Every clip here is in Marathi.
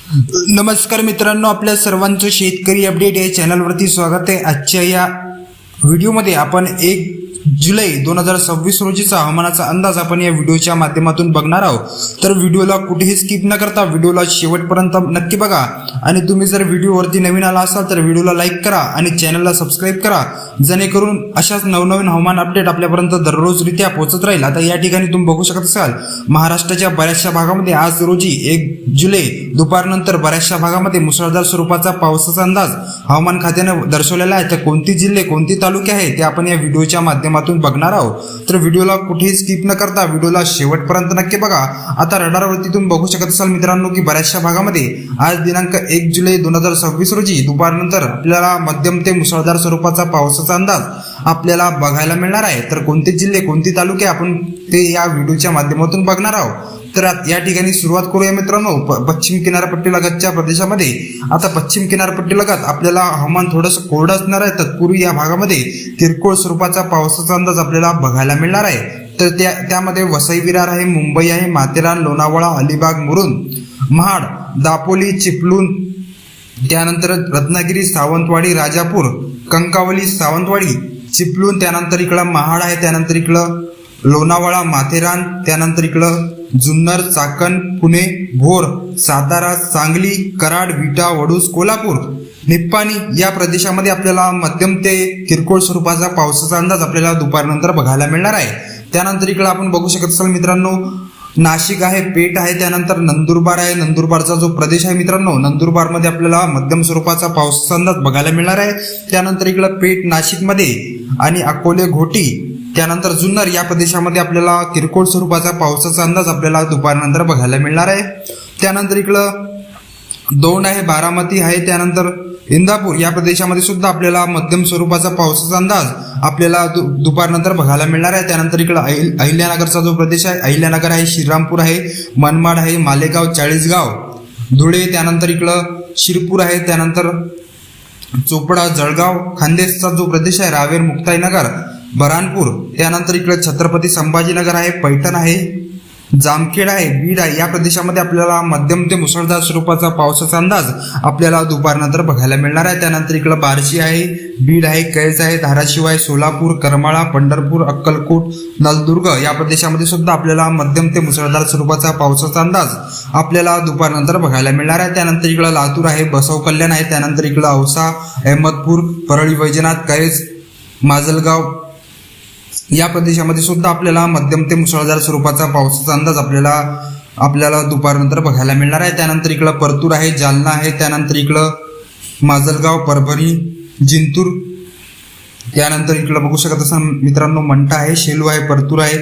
नमस्कार मित्रांनो, आपल्या सर्वांचं शेतकरी अपडेट या चॅनलवरती स्वागत आहे। आजच्या या व्हिडिओमध्ये आपण 1 जुलै 2026 रोजीचा हवामानाचा अंदाज आपण या व्हिडिओच्या माध्यमातून बघणार आहोत। तर व्हिडिओला कुठेही स्किप न करता व्हिडिओला शेवटपर्यंत नक्की बघा आणि तुम्ही जर व्हिडिओवरती नवीन आला असाल तर व्हिडिओला लाईक करा आणि चॅनलला सबस्क्राईब करा, जेणेकरून अशाच नवनवीन हवामान अपडेट आपल्यापर्यंत दररोजरित्या पोहोचत राहील। आता या ठिकाणी तुम्ही बघू शकत असाल, महाराष्ट्राच्या बऱ्याचशा भागामध्ये आज रोजी 1 जुलै दुपारनंतर बऱ्याचशा भागामध्ये मुसळधार स्वरूपाचा पावसाचा अंदाज हवामान खात्याने दर्शवलेला आहे। तर कोणती जिल्हे कोणती तालुके आहे ते आपण या व्हिडिओच्या माध्यमातून बघणार आहोत। तर व्हिडिओला कुठेही स्किप न करता व्हिडिओला शेवटपर्यंत नक्की बघा। आता रडारवरती तुम्ही बघू शकत असाल मित्रांनो की बऱ्याचशा भागामध्ये आज दिनांक 1 जुलै 2026 रोजी दुपारनंतर आपल्याला मध्यम ते मुसळधार स्वरूपाचा पावसाचा अंदाज आपल्याला बघायला मिळणार आहे। तर कोणते जिल्हे कोणती तालुके आपण ते या व्हिडिओच्या माध्यमातून बघणार आहोत। तर या ठिकाणी सुरुवात करूया मित्रांनो पश्चिम किनारपट्टीलगतच्या प्रदेशामध्ये। आता पश्चिम किनारपट्टीलगत आपल्याला हवामान थोडंसं कोरडं असणार आहे। तत्पूर्वी या भागामध्ये किरकोळ स्वरूपाचा पावसाचा अंदाज आपल्याला बघायला मिळणार आहे। तर त्यामध्ये वसई विरार आहे, मुंबई आहे, माथेरान, लोणावळा, अलिबाग, मुरुड, महाड, दापोली, चिपळूण, त्यानंतर रत्नागिरी, सावंतवाडी, राजापूर, कंकावली, सावंतवाडी, चिपळूण, त्यानंतर इकडं महाड आहे, त्यानंतर इकडं लोणावळा, माथेरान, त्यानंतर इकडं जुन्नर, चाकण, पुणे, भोर, सातारा, सांगली, कराड, विटा, वडूज, कोल्हापूर, निप्पाणी या प्रदेशामध्ये आपल्याला मध्यम ते किरकोळ स्वरूपाचा पावसाचा अंदाज आपल्याला दुपारनंतर बघायला मिळणार आहे। त्यानंतर इकडे आपण बघू शकत असाल मित्रांनो नाशिक आहे, पेठ आहे, त्यानंतर नंदुरबार आहे। नंदुरबारचा जो प्रदेश आहे मित्रांनो, नंदुरबारमध्ये आपल्याला मध्यम स्वरूपाचा पावसाचा अंदाज बघायला मिळणार आहे। त्यानंतर इकडं पेठ नाशिकमध्ये आणि अकोले, घोटी, त्यानंतर जुन्नर या प्रदेशामध्ये आपल्याला किरकोळ स्वरूपाचा पावसाचा अंदाज आपल्याला दुपारनंतर बघायला मिळणार आहे। त्यानंतर इकडं दौंड आहे, बारामती आहे, त्यानंतर इंदापूर या प्रदेशामध्ये सुद्धा आपल्याला मध्यम स्वरूपाचा पावसाचा अंदाज आपल्याला दुपारनंतर बघायला मिळणार आहे। त्यानंतर इकडं अहिल्यानगरचा जो प्रदेश आहे, अहिल्यानगर आहे, श्रीरामपूर आहे, मनमाड आहे, मालेगाव, चाळीसगाव, धुळे, त्यानंतर इकडं शिरपूर आहे, त्यानंतर चोपडा, जळगाव, खान्देशचा जो प्रदेश आहे, रावेर, मुक्ताईनगर, बऱ्हाणपूर, त्यानंतर इकडे छत्रपती संभाजीनगर आहे, पैठण आहे, जामखेड आहे, बीड आहे या प्रदेशामध्ये आपल्याला मध्यम ते मुसळधार स्वरूपाचा पावसाचा अंदाज आपल्याला दुपारनंतर बघायला मिळणार आहे। त्यानंतर इकडे बार्शी आहे, बीड आहे, केज आहे, धाराशिव आहे, सोलापूर, करमाळा, पंढरपूर, अक्कलकोट, नलदुर्ग या प्रदेशामध्ये सुद्धा आपल्याला मध्यम ते मुसळधार स्वरूपाचा पावसाचा अंदाज आपल्याला दुपारनंतर बघायला मिळणार आहे। त्यानंतर इकडे लातूर आहे, बसव कल्याण आहे, त्यानंतर इकडे औसा, अहमदपूर, परळी वैजनाथ, कैज, माजलगाव या प्रदेशामध्ये सुद्धा आपल्याला मध्यम ते मुसळधार स्वरूपाचा पावसाचा अंदाज आपल्याला दुपारनंतर बघायला मिळणार आहे। त्यानंतर इकडं परतूर आहे, जालना आहे, त्यानंतर इकडं माजलगाव, परभणी, जिंतूर, त्यानंतर इकडं बघू शकत असाल मित्रांनो मंठा आहे, शेलू आहे, परतूर आहे,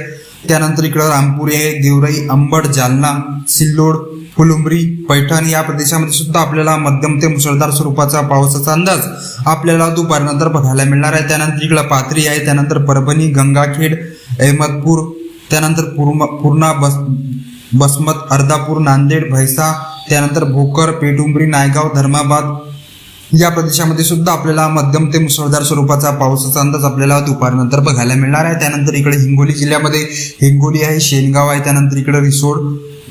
त्यानंतर इकडं रामपुरी आहे, गेवराई, अंबड, जालना, सिल्लोड, फुलुंब्री, पैठण या प्रदेशामध्ये सुद्धा आपल्याला मध्यम ते मुसळधार स्वरूपाचा पावसाचा अंदाज आपल्याला दुपारनंतर बघायला मिळणार आहे। त्यानंतर इकडं पाथरी आहे, त्यानंतर परभणी, गंगाखेड, अहमदपूर, त्यानंतर पूर्णा, बसमत, अर्धापूर, नांदेड, भैसा, त्यानंतर भोकर, पेटुंबरी, नायगाव, धर्माबाद या प्रदेशामध्ये सुद्धा आपल्याला मध्यम ते मुसळधार स्वरूपाचा पावसाचा अंदाज आपल्याला दुपारनंतर बघायला मिळणार आहे। त्यानंतर इकडे हिंगोली जिल्ह्यामध्ये हिंगोली आहे, शेनगाव आहे, त्यानंतर इकडे रिसोड,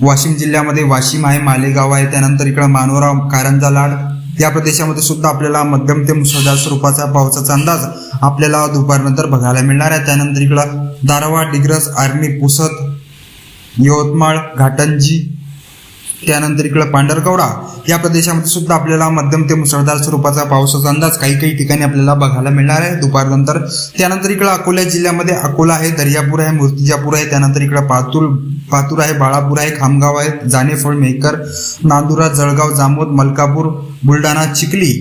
वाशिम जिल्ह्यामध्ये वाशिम आहे, मालेगाव आहे, त्यानंतर इकडे मानोरा, कारंजा, लाड या प्रदेशामध्ये सुद्धा आपल्याला मध्यम ते मुसळधार स्वरूपाचा पावसाचा अंदाज आपल्याला दुपारनंतर बघायला मिळणार आहे। त्यानंतर इकडं धारवाड, डिग्रस, आर्णी, पुसद, यवतमाळ, घाटंजी, त्यानंतर इकडं पांढरकवडा या प्रदेशामध्ये सुद्धा आपल्याला मध्यम ते मुसळधार स्वरूपाचा पावसाचा अंदाज काही ठिकाणी आपल्याला बघायला मिळणार आहे दुपारनंतर। त्यानंतर इकडं अकोला जिल्ह्यामध्ये अकोला आहे, दर्यापूर आहे, मूर्तिजापूर आहे, त्यानंतर इकडं पातूर आहे, बाळापूर आहे, खामगाव आहे, जानेफळ, मेहकर, नांदुरा, जळगाव, जामोद, मलकापूर, बुलढाणा, चिखली,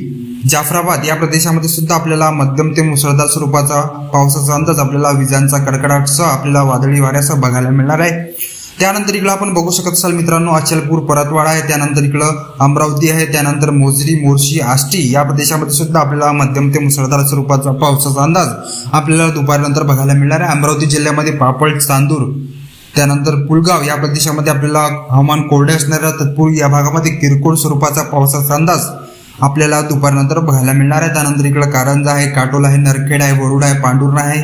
जाफराबाद या प्रदेशामध्ये सुद्धा आपल्याला मध्यम ते मुसळधार स्वरूपाचा पावसाचा अंदाज आपल्याला विजांचा कडकडाटसह आपल्याला वादळी वाऱ्यासह बघायला मिळणार आहे। त्यानंतर इकडं आपण बघू शकत असाल मित्रांनो अचलपूर, परतवाडा आहे, त्यानंतर इकडं अमरावती आहे, त्यानंतर मोजरी, मोर्शी, आष्टी या प्रदेशामध्ये सुद्धा आपल्याला मध्यम ते मुसळधार स्वरूपाचा पावसाचा अंदाज आपल्याला दुपारनंतर बघायला मिळणार आहे। अमरावती जिल्ह्यामध्ये पापड, चांदूर, त्यानंतर पुलगाव या प्रदेशामध्ये आपल्याला हवामान कोरडे असणार आहे। तत्पूर्वी या भागामध्ये किरकोळ स्वरूपाचा पावसाचा अंदाज आपल्याला दुपारनंतर बघायला मिळणार आहे। त्यानंतर इकडं कारंजा आहे, काटोल आहे, नरखेड आहे, वरुड आहे, पांडुर्णा आहे,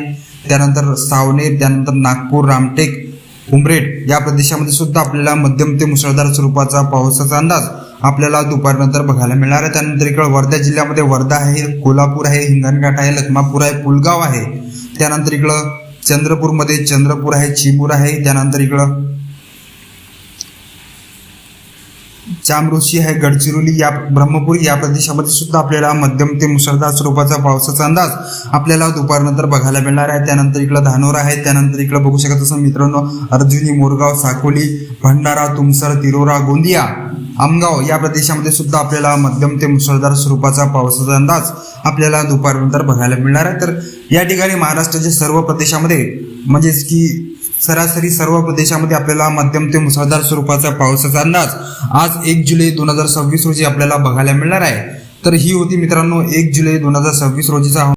त्यानंतर सावनेर, त्यानंतर नागपूर, रामटेक, उमरेड या प्रदेशामध्ये सुद्धा आपल्याला मध्यम ते मुसळधार स्वरूपाचा पावसाचा अंदाज आपल्याला दुपारनंतर बघायला मिळणार आहे. त्यानंतर इकडं वर्धा जिल्ह्यामध्ये वर्धा आहे, कोल्हापूर आहे, हिंगणघाट आहे, लखमापूर आहे, पुलगाव आहे. त्यानंतर इकडं चंद्रपूरमध्ये चंद्रपूर आहे, चिमूर आहे. त्यानंतर इकडं चामरोशी आहे, गडचिरोली या ब्रह्मपुरी या प्रदेशामध्ये सुद्धा आपल्याला मध्यम ते मुसळधार स्वरूपाचा पावसाचा अंदाज आपल्याला दुपारनंतर बघायला मिळणार आहे. त्यानंतर इकडं धानोरा आहे. त्यानंतर इकडं बघू शकत असं मित्रांनो अर्जुनी, मोरगाव, साकोली, भंडारा, तुमसर, तिरोरा, गोंदिया, आमगाव या प्रदेशामध्ये सुद्धा आपल्याला मध्यम ते मुसळधार स्वरूपाचा पावसाचा अंदाज आपल्याला दुपारनंतर बघायला मिळणार आहे. तर या ठिकाणी महाराष्ट्राच्या सर्व प्रदेशामध्ये म्हणजेच की सरासरी सर्व प्रदेशामध्ये आपल्याला मध्यम ते मुसळधार स्वरूपाचा पावसाचा अंदाज आज 1 जुलै 2026 रोजी आपल्याला बघायला मिळणार आहे. तर ही होती मित्रांनो 1 जुलै 2026 रोजीचा